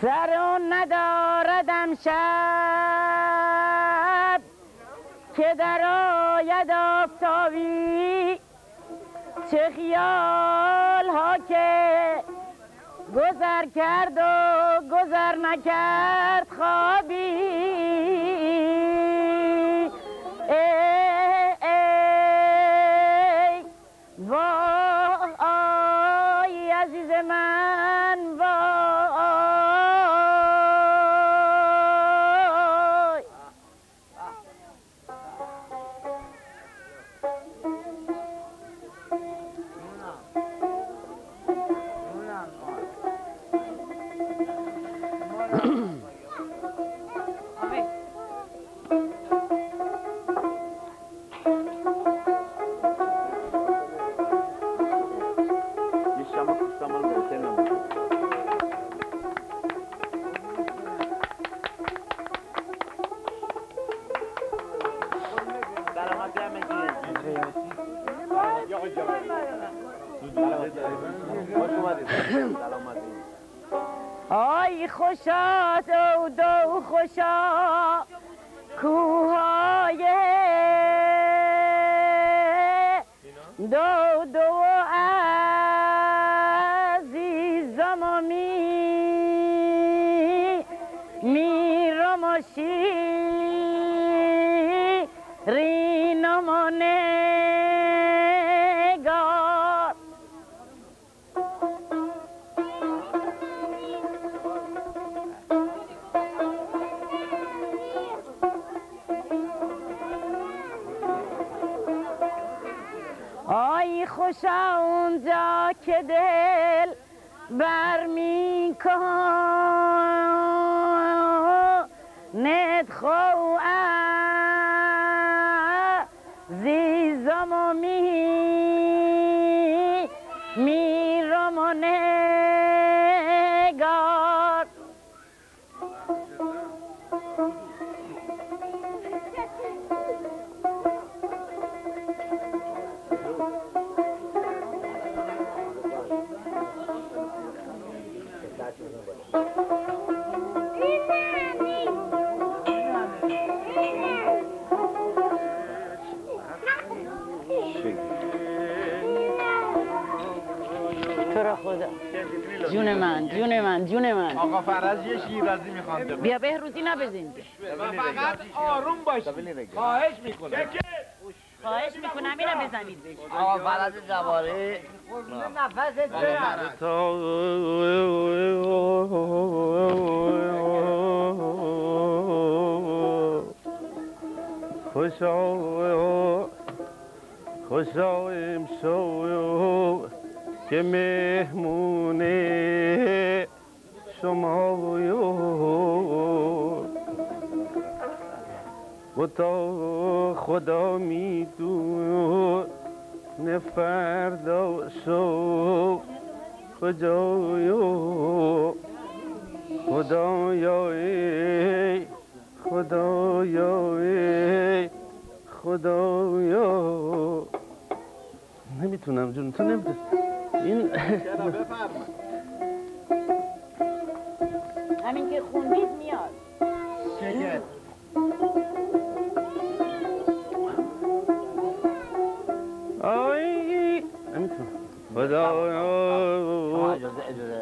سر نداردم شب که در آید آفتابی، چه خیال ها که گذر کرد و گذر نکرد خوابی. ای وای عزیز من وای. آی خوشا دو دو خوشا کوهای دو دو عزیزم و میرم و شیرینم و نگار. آی خوشا اونجا که دل برمی‌کند خو عزیزم و میرم و نگار. تو را خدا جون من جون من جون من. آقا فرج یه شیرازی میخوام. بیا بهروزی نبزین. فقط آروم باشید. خواهش میکنم. خواهش میکنم اینو بزنید. آقا فرج جواری نفست برم. خوشا امشب که مهمونه شما و تا خدا میدونه فردا شب خدایا ای خدایا نمیتونم جون تو نمیتونم این همین که خوندید میاد. شکر آی نمیتونم خدایا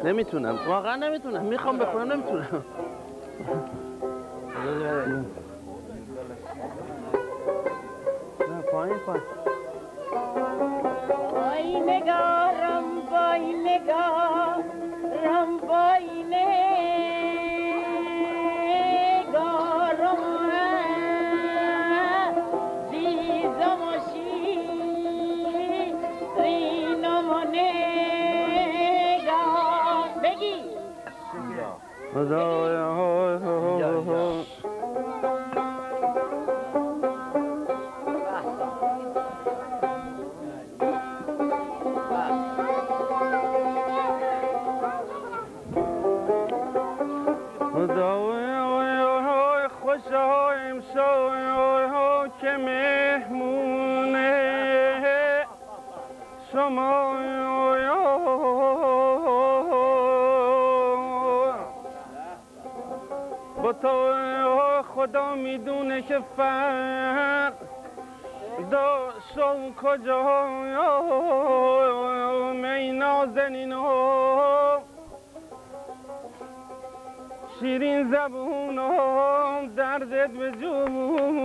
نمیتونم واقعا نمیتونم میخوام بخونم نمیتونم. نه پایین وای نگارم وای نگار خوشایم شو که مهمونه شما با تو خدا میدونه که فرق داشتم کجا می نازنین شیرین زبون دردت به جون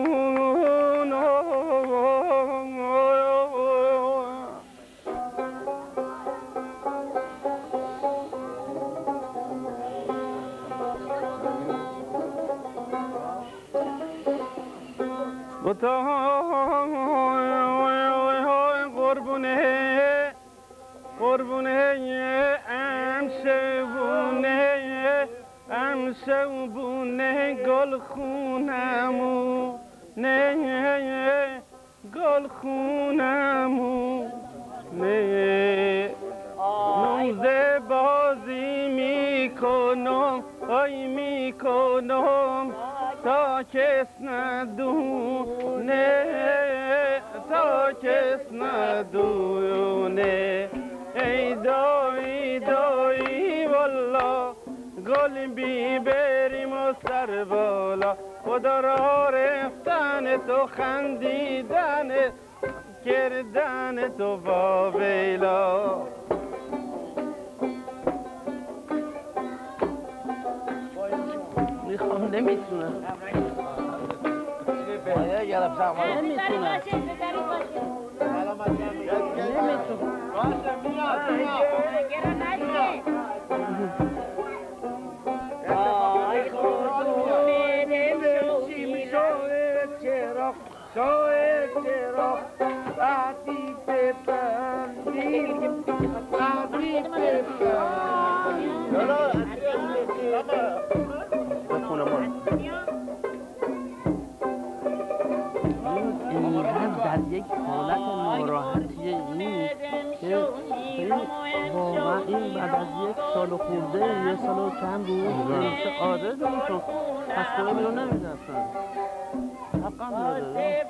با تو قربونه امشبونه گل خونمو نه گل خونمو نه نوزه بازی میکنم آی میکنم تا کس ندونه تا کس ندونه ای دایی والله گل بیبریم و سر بالا خدا را رفتن تو خندیدن کردن تو با ویلا میخوام نمیتونم گرفتم نمیتونم در یک حالت ناراحتی این که واقعا این بعد از یک سال خورده یه سال و چند روز مثل عادت میشون خستگاه بیرون نمیده اصلا حقا داره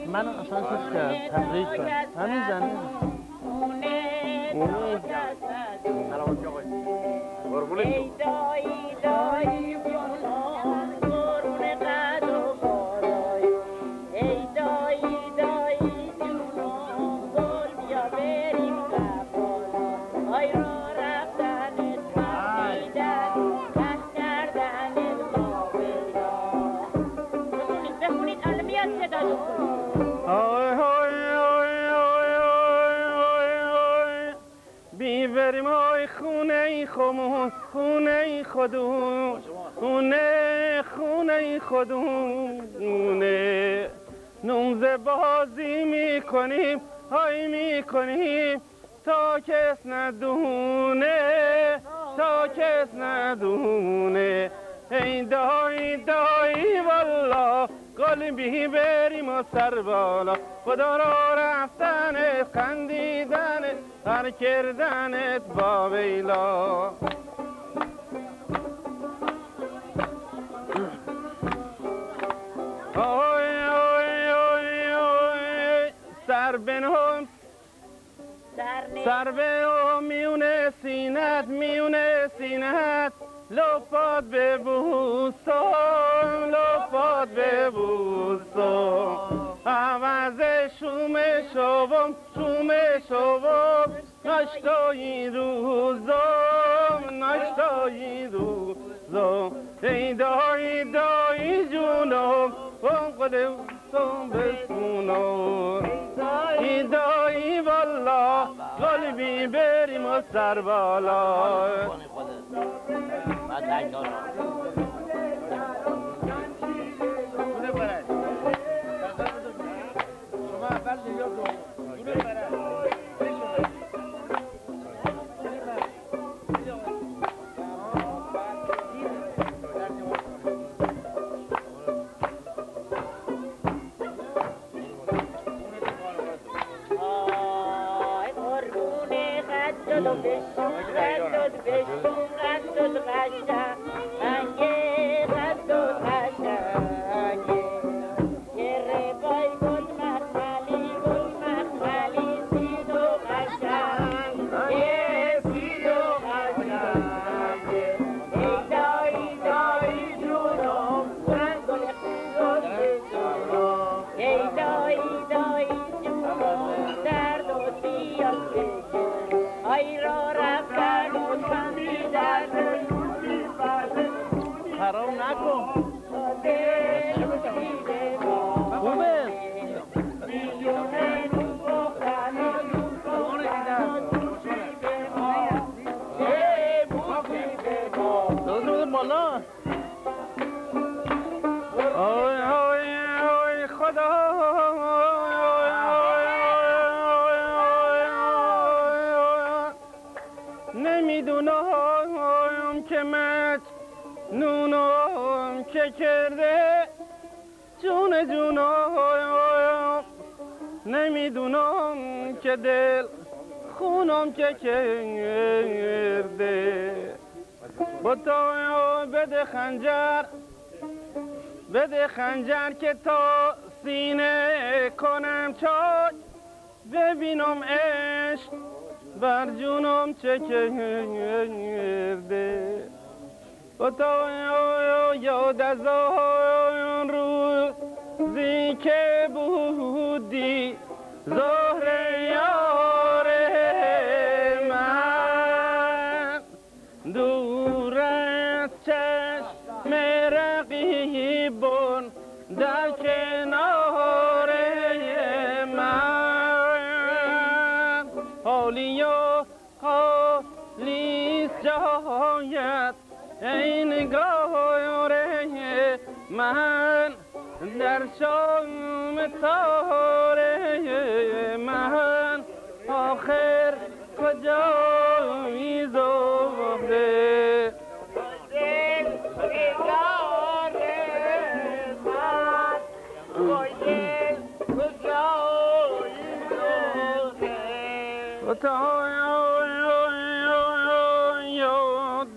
من اصلا چیز کرد تفریج کرد همین زنه ای دایی بیبریم های خونه خمون خونه خودمون خونه خودمون نوزه بازی میکنیم های میکنیم تا کس ندونه تا کس ندونه ای دایی والله گل بیبریم و سر بالا خدا را رفتنت خندیدنت هر کردنت با ویلا سر بنهم میونه سینت لپات ببوسم عوض شوم شوم نشتایی روزم ای دایی جونم خودم بسونم ای دایی والله گل بیبریم و سر بالا نمیدونم که نونم که کرده جونم نمیدونم که دل خونم که کرده با تو بده خنجر که تا سینه کنم چای ببینم عشق بر جونم چه کرده با تو یاد از آن روزی که بودی زهر یار من دور از چشم رقیبان در کنار من حالیست جایت ای نگار من در شام تاره من آخر کجایی زهره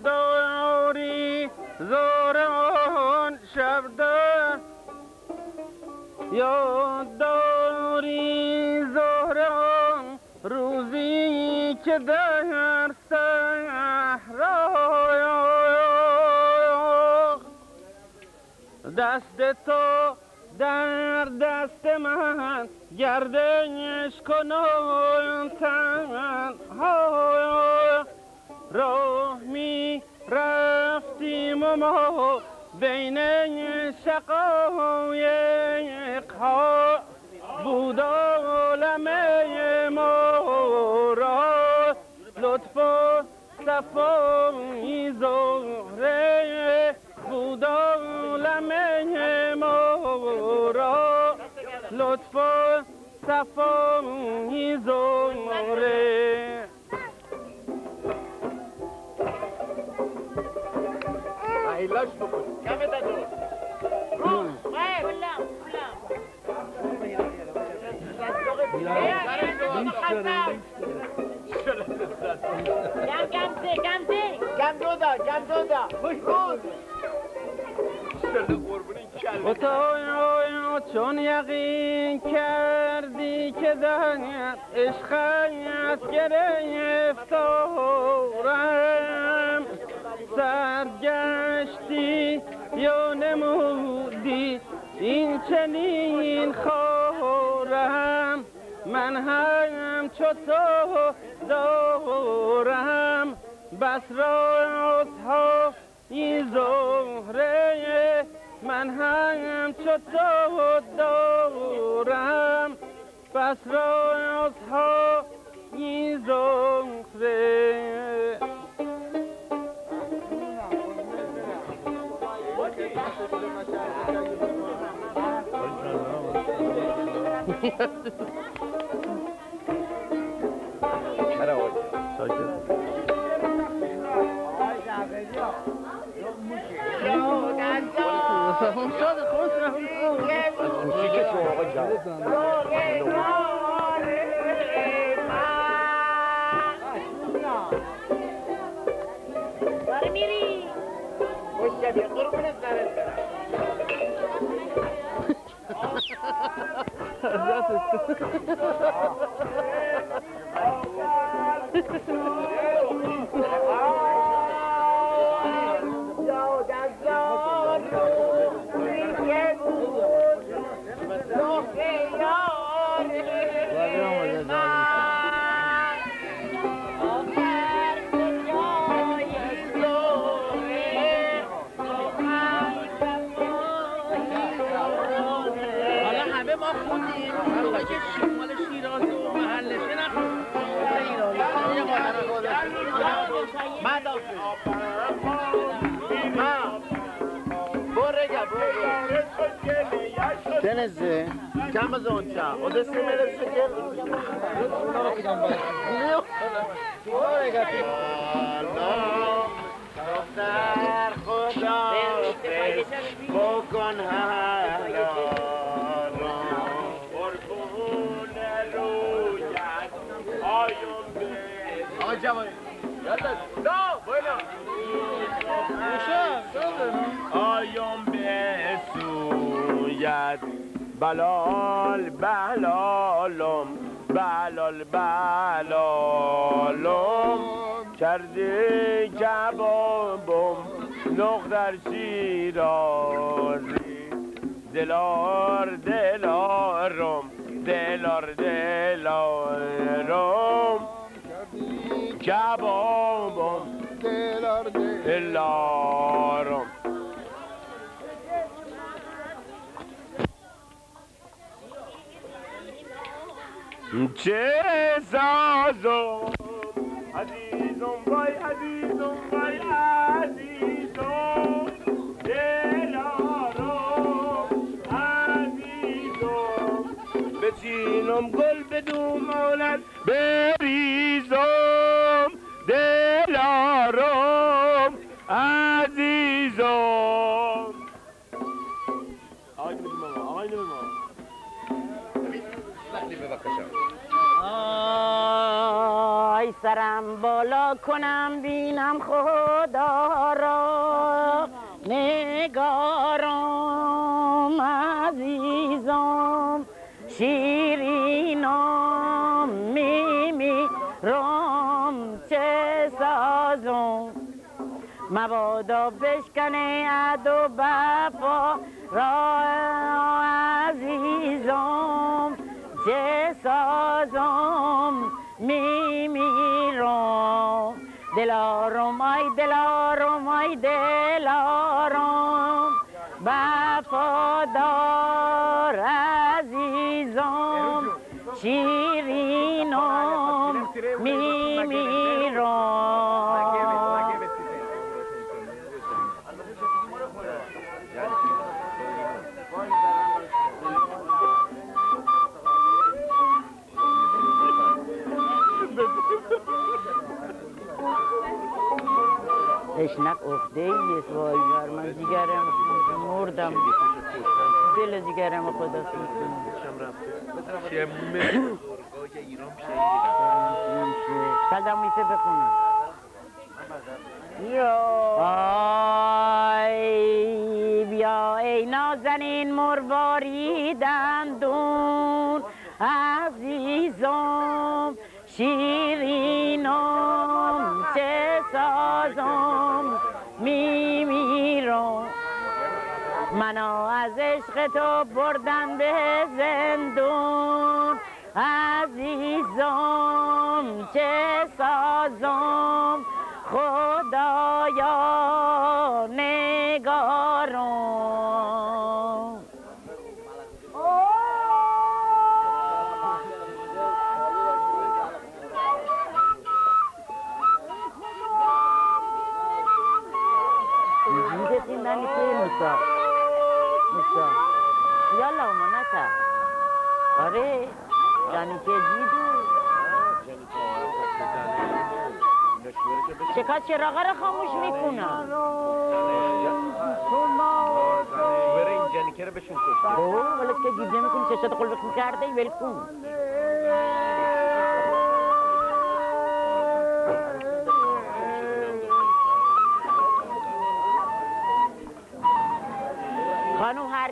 داری زوران شب در یاد داری زوران روزی که در صحرا دست تو در دست من گردش کنم تنها راه می رفتیم و ما بین شقایق ها بود عالمه ما را لطف و صفای زهره بود عالمه ما را لطف و صفای زهره ایلاش بکن کمه دادو روز کم دودا روز و تو چون یقین کردی که دنیت عشقت گرفتارم سرگشتی یا نمودی این چنین خورم من هم چو تو دارم بس رازها این زهره من هم چو تو دارم بس رازها این زهره میری؟ خوش شدی قربون سرت برم. Denizli, كم از اونجا؟ او 30 میلیون شکل. دختر خدا بکن قربون رویت آیون به آقا جوانی نه باینا آیون به سویت بلال بلالم بلال بلالم کرده کبابم نقدر شیرازی دلار دلارم دلار دلارم کبابم دلار دلارم چه سازم عزیزم وای عزیزم وای عزیزم دلارم عزیزم بچینم گل بدومانت بریزم دلارم عزیزم آقای ماما آقای ماما آی سرم بالا کنم بینم خدا را نگارم عزیزم شیرینم میمیرم چه سازم مبادا بشکنه عد و وفا را عزیزم چه سازم میمیرم دلارم آی دلارم آی دلارم وفادار عزیزم شیرینم میمیرم اشنک افته ایست وای بر من جیگرم مردم دل جیگرم خدا سیستم قدم میشه بخونم آی بیا ای نازنین مرواری دندون عزیزم شیرینم چه سازم میمیرم منو از عشق تو بردن به زندون عزیزم چه سازم خدایا نگارم نانی توی موسا یالا امانتا آره جانی که جیدو چکا چراغا رو خاموش میکنم بره این جنیکه رو بشون کشتی اوه ولی که گیده میکنی چشت قلبت میکرده ول کن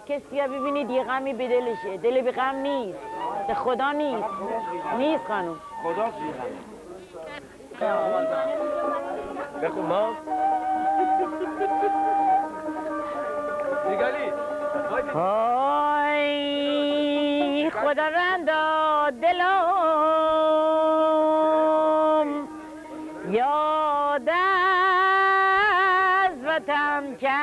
کسی ها ببینید یه غمی به دلشه، دل به غم نیست، به خدا نیست. نیست خانم. خدا بخون ما دیگلی های خداوندا دلم یاد از وطن کرد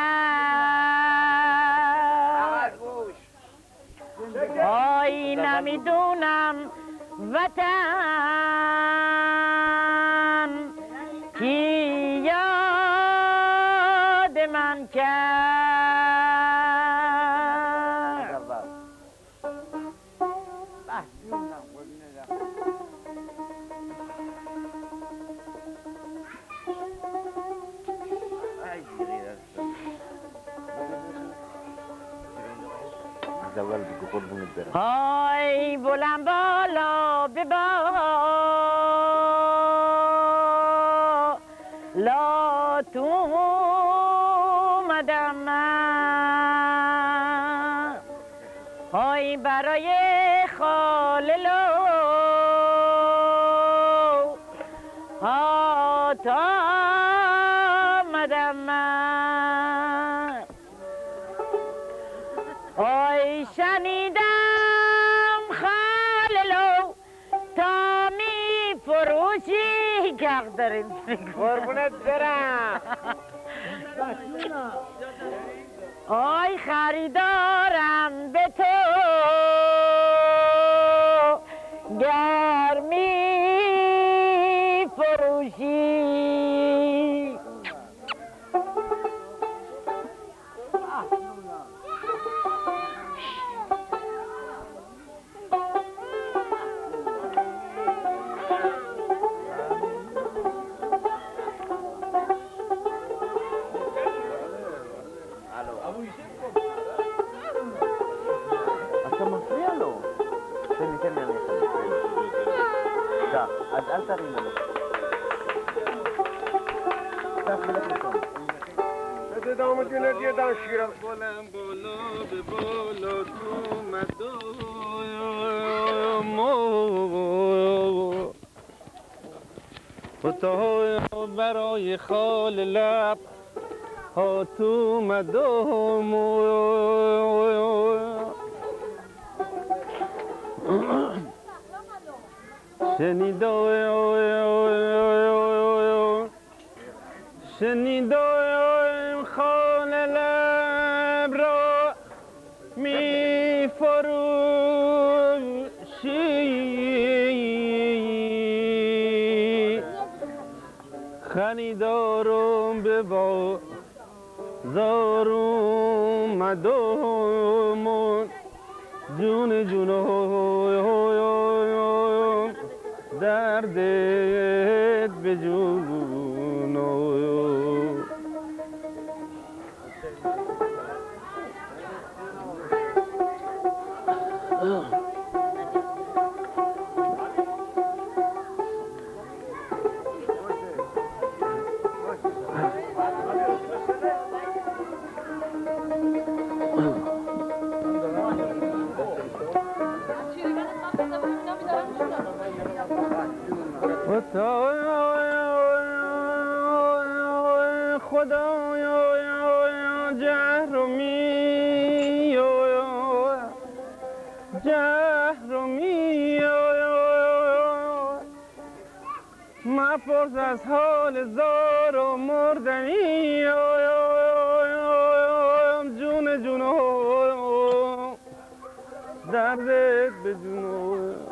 های نمیدونم وطن کی یاد من کرد های بلند بالا لا تو اومدم من های برای خاللو ها تا آمدم من های شنیدم خاللو تا می فروشی گرد داریم قربونت برم آی خریدارم به تو گر می فروشی بلند بالا به بالا تو مدام فتای برای خال لب ها تو مدام شنیدم خال لب را می فروشی خریدارم به بازار اومدم جون جونم دردت به جونم خدایا جهرمی مپرس از حال زار و مردنی جون جونم دردت به جونم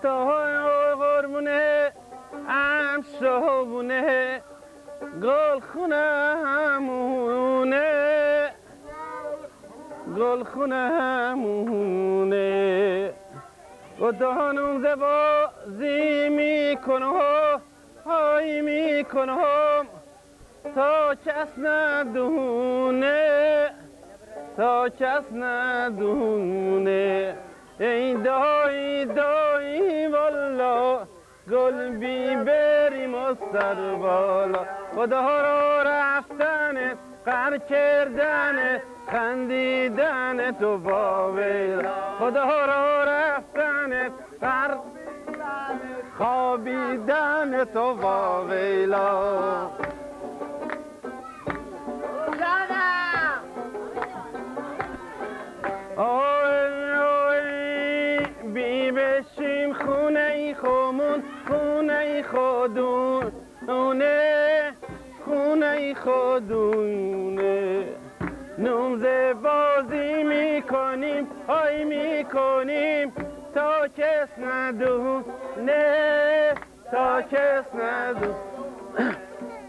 های قربونه ام شهونه گل خونه همونه و دهانم زبا زی میکنم های میکنم تا کس ندونه تا کس ندونه ای دایی دایی والا گل بی بریم و سر بالا خدا را رفتن قهر کردن خندیدن تو واویلا خدا را رفتن قهر خوابیدن تو واویلا بی بشیم خونه ای خمون خونه ای خودونه خونه ای خودونه نومزه بازی میکنیم های میکنیم تا کس ندونه تا کس ندونه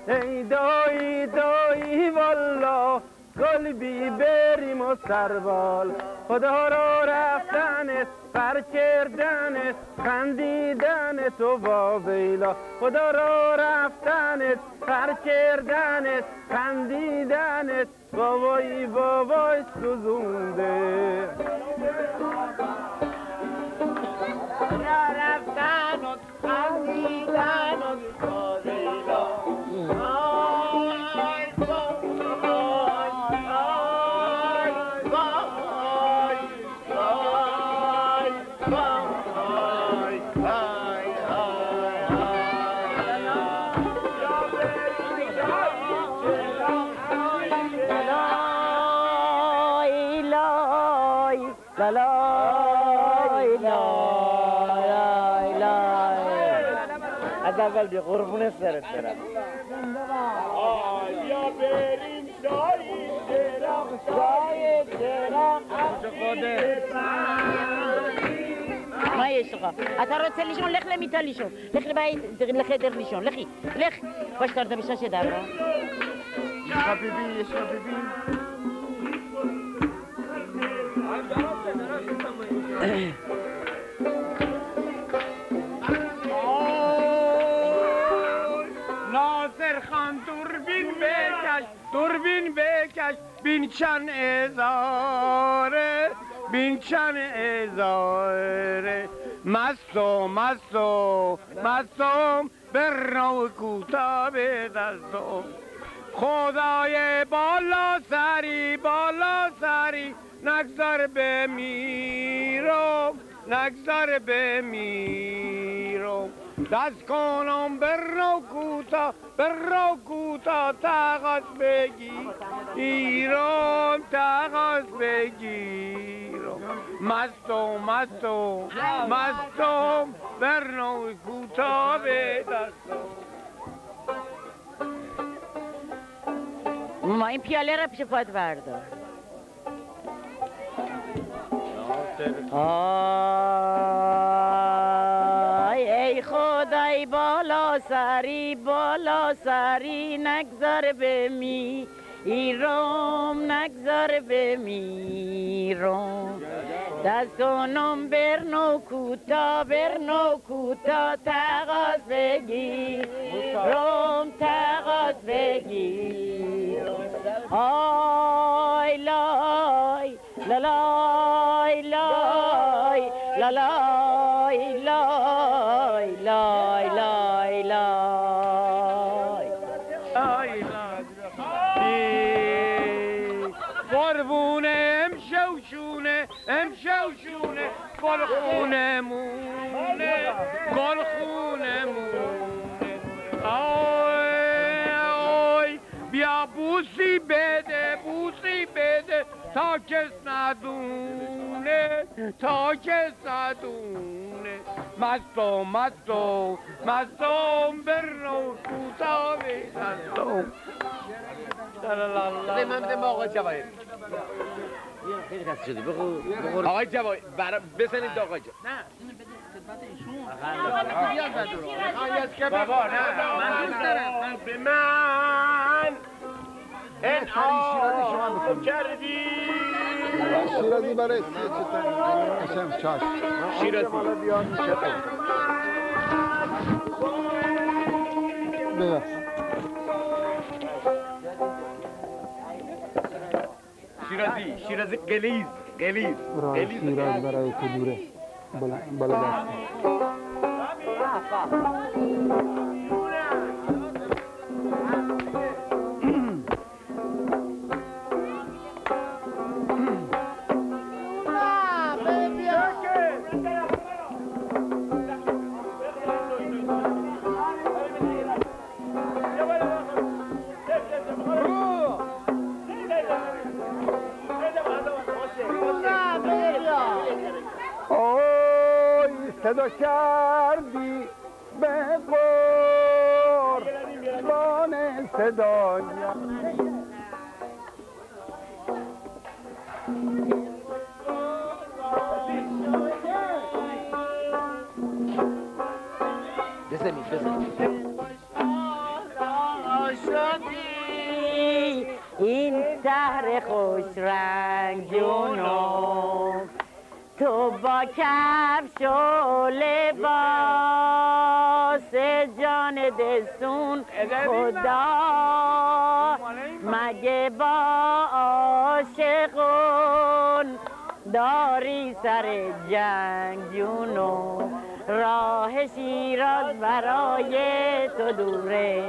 ای دایی دایی والا گل بی بریم و سربال خدا را رفتنت پر کردنت خندیدن تو واویلا خدا را رفتنت پر کردنت خندیدنت وای وای سوزونده را رفتنت خندیدنت واویلا از اول بیا قربون سرت برم آیا بریم شایی درم شایی درم ما يشغى أترى تسليشون لخ لم يتليشون لخ باين لخ درليشون لخي لخ باش ترى بيشاش دابرا حبيبي يا حبيبي ناصر خان دوربین بکش بین چند ازاره بین چند ازاره مستم برنو کوتا به دستم خدای بالا سری نگذار بمیرم دست کنم برنو کوتا تقاس بگیرم مستم برنو کوتا به دستم ما این پیاله را پیش پات بردار ای خدای بالا سری نگذار بمیرم دست کنم برنو کوتا تقاس بگیرم آی لای لای لای لای لای لای لای لای قربونه امشوشونه گل خونمونه آی بیا بوسی بده تا کس ندونه مستم برنو کوتا به دستم من بدم آقای جواهر خیلی خسته شدی بگو آقای جواهر بزنید آقای جواهر نه اینو بده خدمت ایشون بابا نه من دوست دارم به من انعام کردی شیرازی برای قشنگ چاش شیرازی ببخش شیرازی قلیز راه شیراز برای تو دوره بالا دست صدا کردی به قربان صدای این شهر خوش رنگ جونو تو با کفش و لباس جان دستون خدا مگه با عاشقون داری سر جنگ جونو راه شیراز برای تو دوره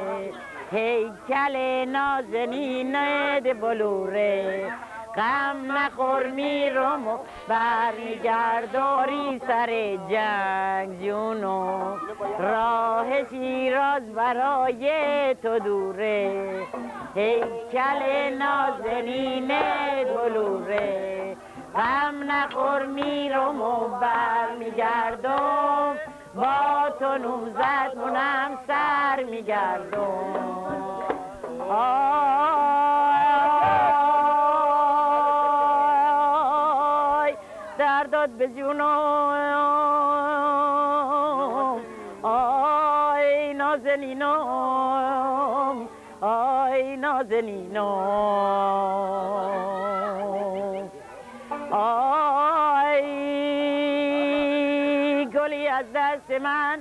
هیکل نازنینت بلوره غم نخور میرم و برمیگرداری سر جنگ جونو راه شیراز برای تو دوره هیکل نازنینت بلوره غم نخور میرم و برمیگردم با تو 19 مونم سر میگردم درداد به جونم آی نازنینم آی نازنینم آی گلی از دست من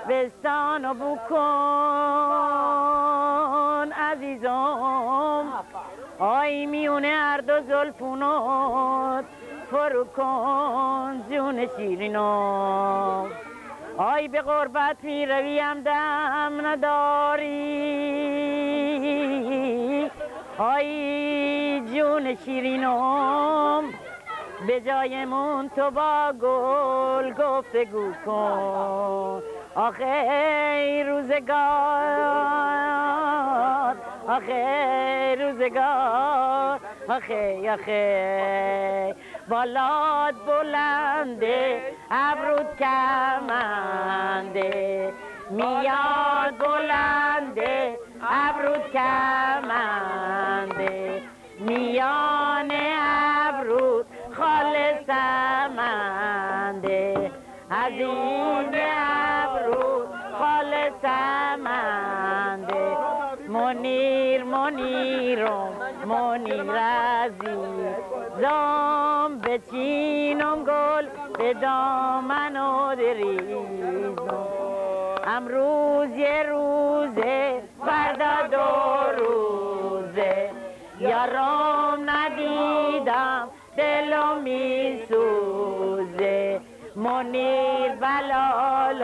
بستان و بو کن عزیزم آی میونه هر دو زلفونات فرو کن جون شیرینم آی به غربت می رویم دم نداری آی جون شیرینم به جایمون تو با گل گفتگو کن آخه روزگار آخه روزگار آخه بالات بلنده ابرود کمنده میاد بلنده ابرود کمنده میان ابرود خالصمنده از این ابرود خالصمنده منیر عزیزم بچینم گل به دامن و دریزم امروز یه روزه فردا 2 روزه یارم ندیدم دلم میسوزه منیر بلال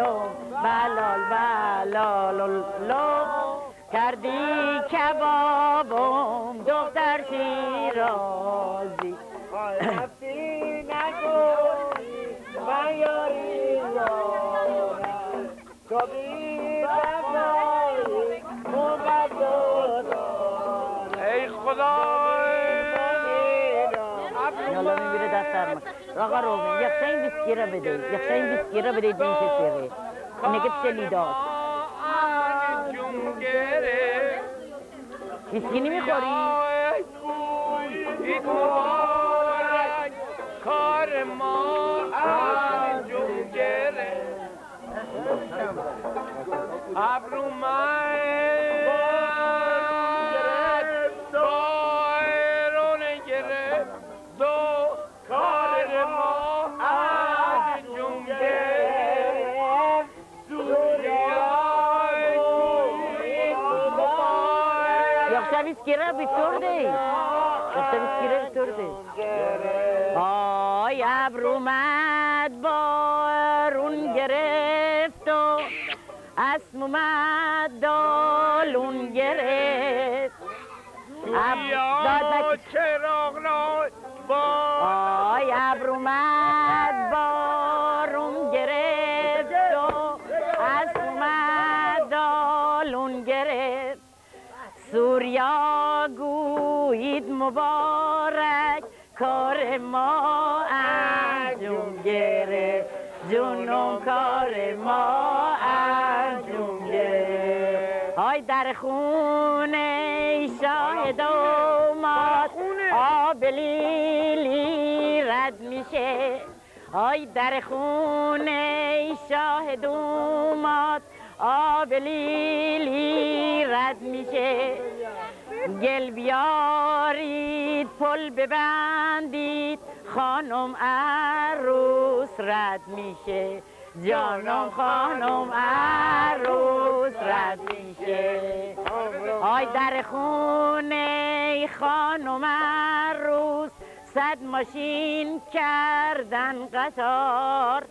کردی کبابم دختر شیرازی رفتی نگوی من یاری دارم تو بی وفایی مقدر دارم ای خدا یالا میبیره دست سرما آقا روبین یخشای ویسکی را بدهید به این کسیقه اینه که پیش لیداست ویسکی نمیخوری؟ کار ما انجام گرفت ابرو من دایرون گرفت دو کار ما انجام گرفت یخشای ویسکی را بیفتور دهید وقتی بسکیره ترده آی ابر اومد بارون گرفت و اسم اومد دالون گرفت یا چراغ را آی ابر اومد بارون گرفت و اسم اومد دالون گرفت سوریا گویید مبارک کار ما انجام گرفت جونم کار ما انجام گرفت های در خونه شاهد اومد آب لیلی رد میشه های در خونه شاهد اومد آب لیلی رد میشه گل بیارید پل ببندید خانم عروس رد میشه جانم خانم عروس رد میشه آی در خونه خانم عروس صد ماشین کردن قطار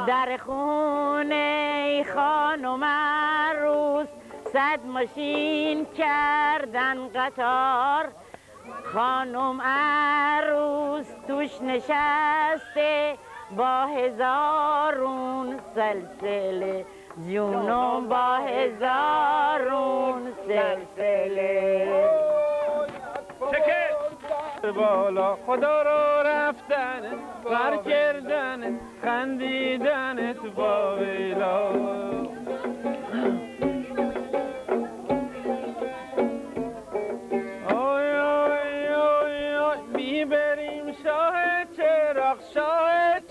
در خونه خانم عروس صد ماشین کردن قطار خانم عروس توش نشسته با هزارون سلسله جونم با هزارون سلسله بالا خدا رو رفتن بر کردن خندیدن تو با ویلا آی آی آی آی بیبریم شاه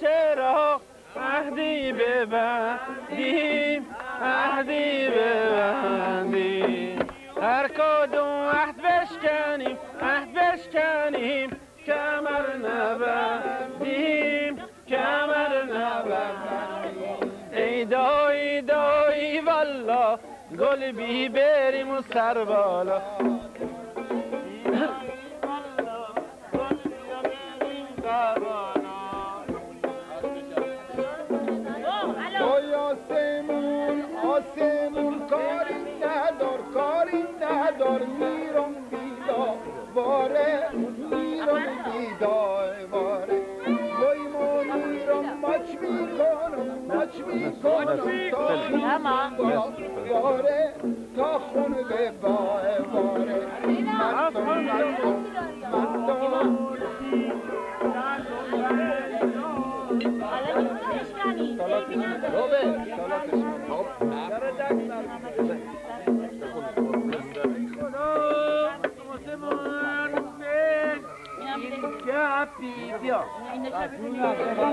چراغ عهدی ببندیم عهدی ببندیم هر کدوم عهد بشکنیم کمر نبندیم ای دایی والا گل بی بریم و سر بالا آسمون کاری ندار میرم بیدار واره وای ما میرم ماچ میکنم واره تا خونه به واره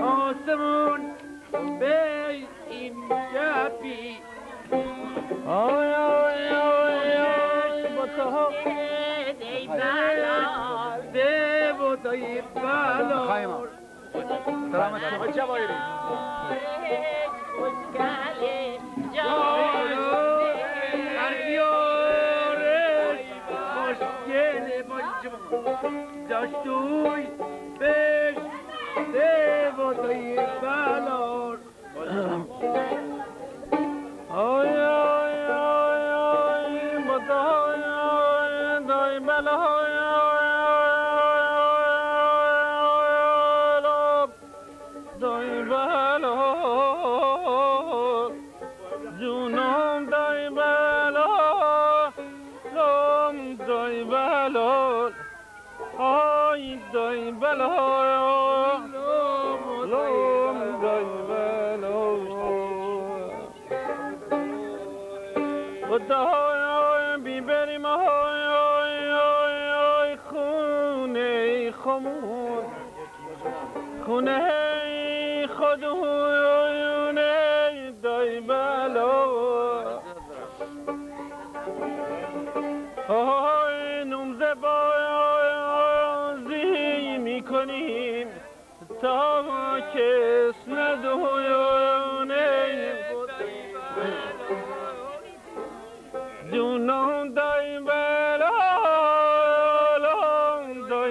آسمون به این گپی آی آی آی آی با تو دی بلا ده با تو بلا سلامت جوایری داشتوی بش ده و دای بلار آی آی آی آی با دای بلار دای بلار جونم دای بلار دای بلار آی دای بلار دای بلار خدای بیبریم آی خونه خمون خونه خودونه دای بلار آی نمزه بازی میکنیم تا کس ندونه جونم دای بلال دای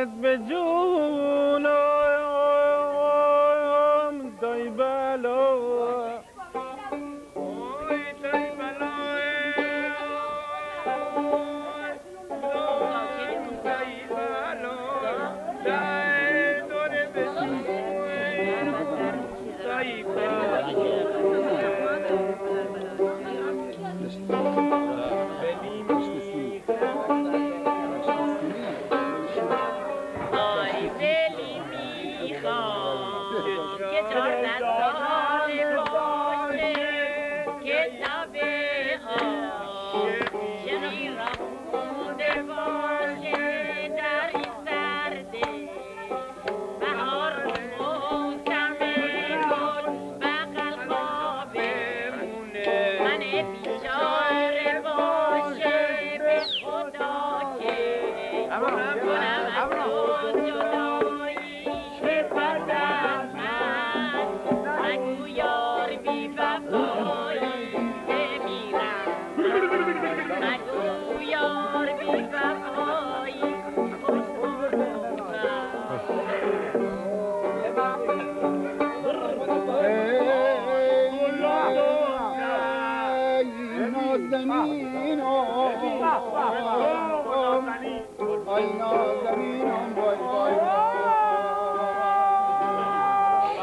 دلت به جونم دای بلا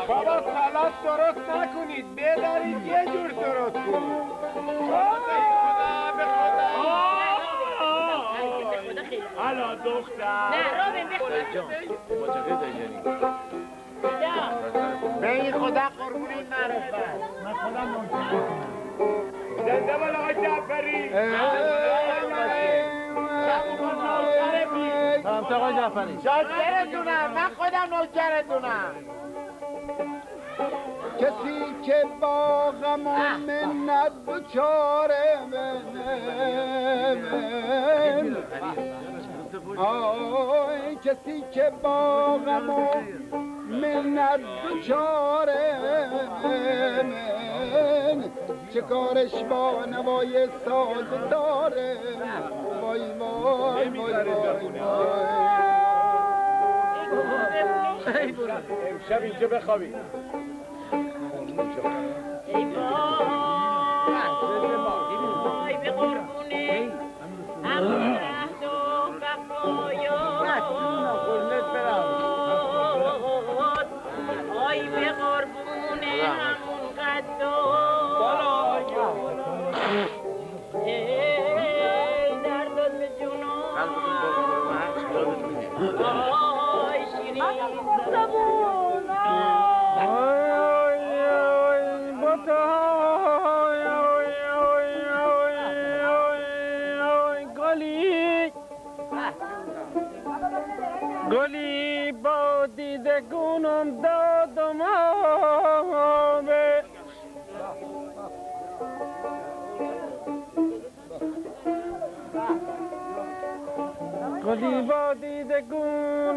بابا خلاص درست نکنید بدارید یه جور درست کنید به خدا حالا دختر نه رابین به به این خدا قربونی معرفت من خدا منتظر زنده بالا آقای جعفری سلامت آقای جعفری شاکرتونم من خودم نوکرتونم کسی که با غم و منت دچاره آی کسی که با غم و منت دچاره چه کارش با نوای ساز داره وای وای وای وای امشب اینجا بخوابید ای وای به قربونه همون رهد و وفایات آی به قربونه همون قد و ای دردت به جونم آی شیرین گلی با دیدگونم دادم آبه گلی با دیدگونم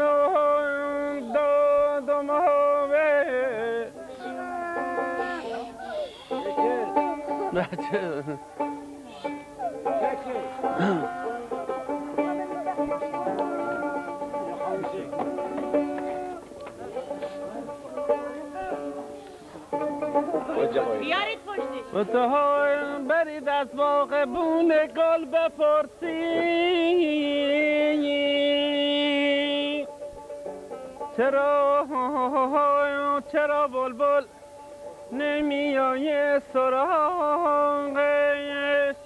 دادم آبه بچه بیارید پشتش و تو برید از باغبون گل بپرسی چرا بلبل نمیای سراغش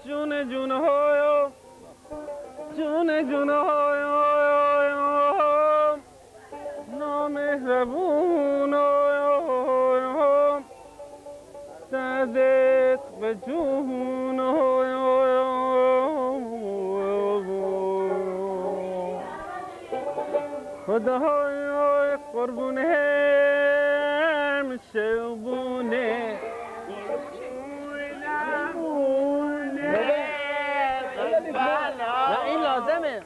جون جون های جون جون های نامهربون دردت به جون خدای قربون هم شبونه نه این لازمه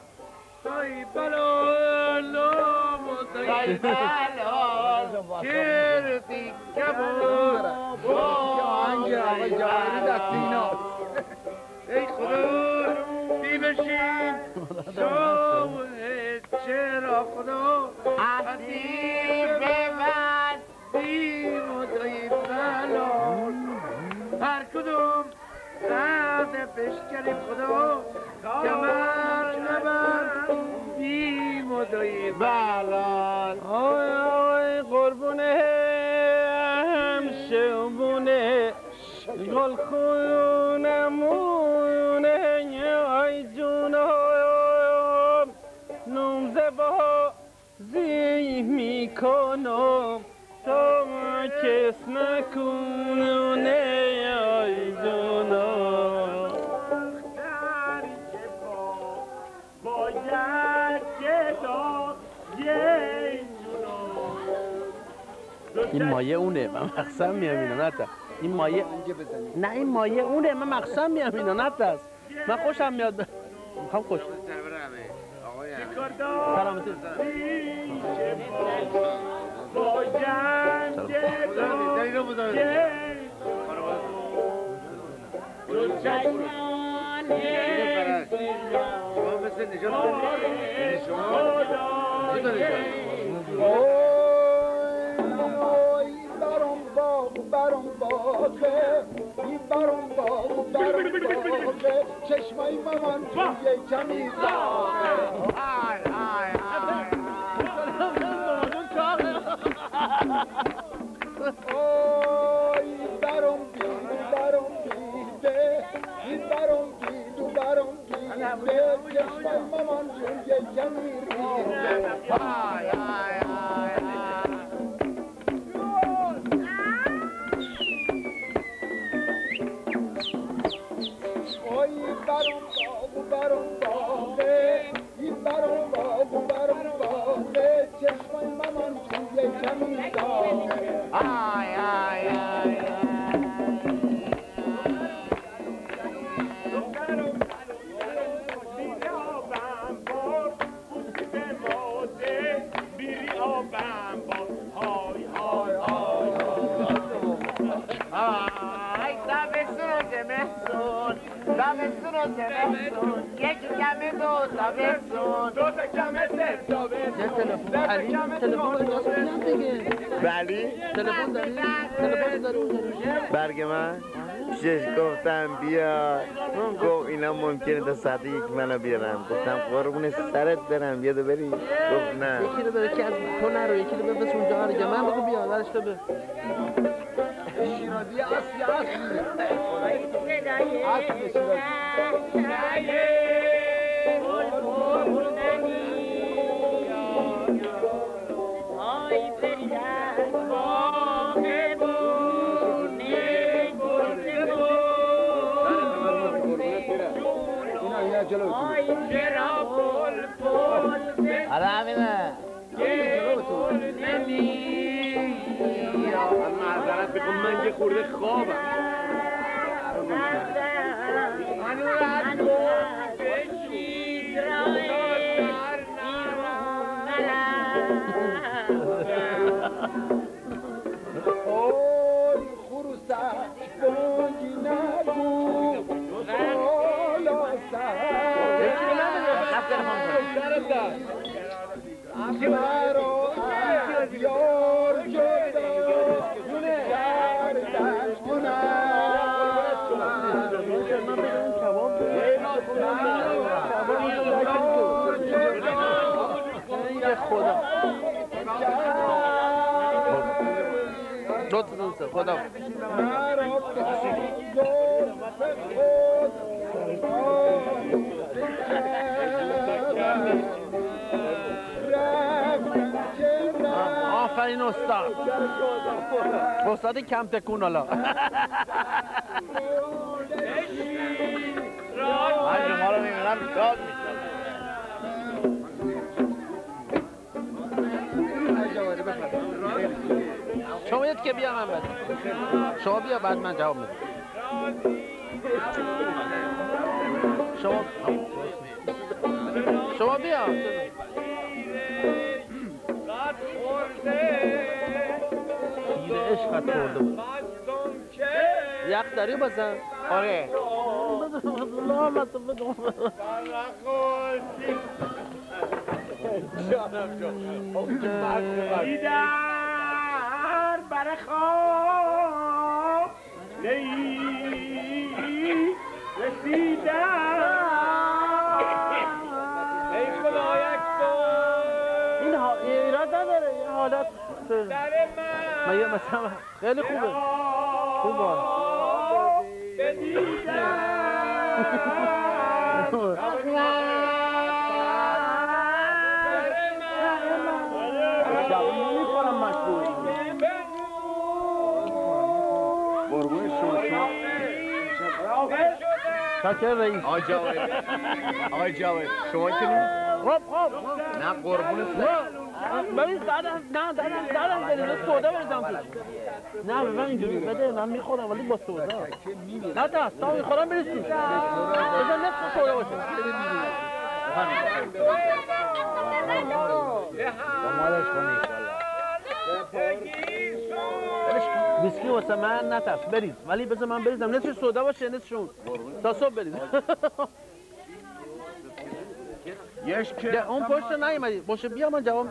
دای بلا دای بلا کردی کبود آهنگ آقای جعفری دست ایناست ای خدا بی بشین شاوه چرا خدا عهدی ببند بیم و دایی بلال هر کدوم رده پیشکریم خدا کمر نبند بیم و دایی بلال آی آی قربونه همشبونه گل خونمونه آی جونم نومزه بازی میکنم تو کس نکنونه آی جونم دختری که باید که تا یه این مایه اونه من مقصد میام اینا نتا این مایه نه این مایه اونه من مقصد میام اینا نتا من خوشم میاد میخوام خوش سلامتی چشمای مامان توی کمی اوی برام بیده این برام بیده چشمای مامان توی کمی ریده برام باغه این برام باغه چشمای مامان توی کمی داغه تابستون و زمستون یکی کمه دو تابستون دو تا کمه سه تابستون علی تلفن اجازه میدم دیگه بلی؟ تلفن داری؟ تلفن داری؟ برگ من؟ شش گفتم بیا گفت اینا ممکنه تا ساعت یک منو بیارم گفتم قربون سرت برم بیا دو بری گفت نه یکی رو بره که از تو نرو یکی رو بفرست اونجا دیگه من بگو بیا درش تو به شیرازی اصلی حالا همینه معذرت بکن من یه خورده خوابم اوی خروسک بونگی نگو بالا سر مرا از یار جدا گردن خدا لطف خدا آفرین استاد استاد کم تکون حالا من شما رو میبینم شاد میشم شما یاد که بیا من بعد شما بیا بعد من جواب میدم شما بیا تیر عشقت خورده بود یخ داری بزن آره دیدار بر خواب رسیدم ای خدایک تو این ایراد نداره یه حالت من یه مثلا خیلی خوبه خوبه میکنم مشغول قربون شما شکر رئیس آقای جاوید شما که نه؟ خب نه قربون ببین دادم بریزه سودا بریزم توش نه ببین اینجوری بده من میخورم ولی با سودا نه دست تا میخورم بریز توش بذار نصف سودا باشه مالش کنی ویسکی واسه من نترس بریز ولی بذار من بریزم نصف سودا باشه نصفشون تا صبح بریز اون پشت نیومدی باشه بیا من جواب